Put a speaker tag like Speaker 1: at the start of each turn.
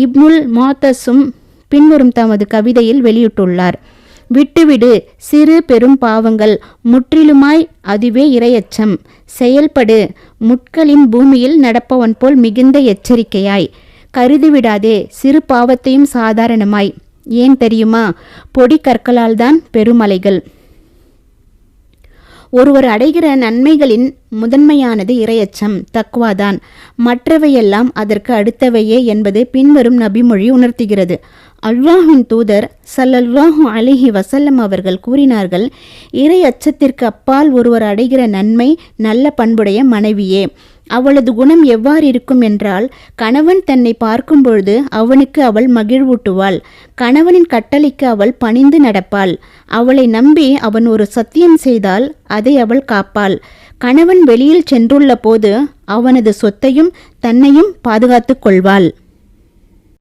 Speaker 1: இப்னுல் முஅத்தஸும் பின்வரும் தமது கவிதையில் வெளியிட்டுள்ளார். விட்டுவிடு சிறு பெரும் பாவங்கள், முற்றிலுமாய் அதுவே இரையச்சம். செயல்படு முட்களின் பூமியில் நடப்பவன் போல் மிகுந்த எச்சரிக்கையாய். கருதிவிடாதே சிறு பாவத்தையும் சாதாரணமாய். ஏன் தெரியுமா? பொடி கற்களால் தான் பெருமலைகள். ஒருவர் அடைகிற நன்மைகளின் முதன்மையானது இரையச்சம், தக்வாதான். மற்றவையெல்லாம் அதற்கு அடுத்தவையே என்பது பின்வரும் நபிமொழி உணர்த்துகிறது. அல்லாஹ்வின் தூதர் ஸல்லல்லாஹு அலைஹி வஸல்லம் அவர்கள் கூறினார்கள், இறை அச்சத்திற்கு அப்பால் ஒருவர் அடைகிற நன்மை நல்ல பண்புடைய மனைவியே. அவளது குணம் எவ்வாறு இருக்கும் என்றால், கணவன் தன்னை பார்க்கும் பொழுது அவனுக்கு அவள் மகிழ்வூட்டுவாள். கணவனின் கட்டளைக்கு அவள் பணிந்து நடப்பாள். அவளை நம்பி அவன் ஒரு சத்தியம் செய்தால் அதை அவள் காப்பாள். கணவன் வெளியில் சென்றுள்ள போது அவனது சொத்தையும் தன்னையும் பாதுகாத்து கொள்வாள்.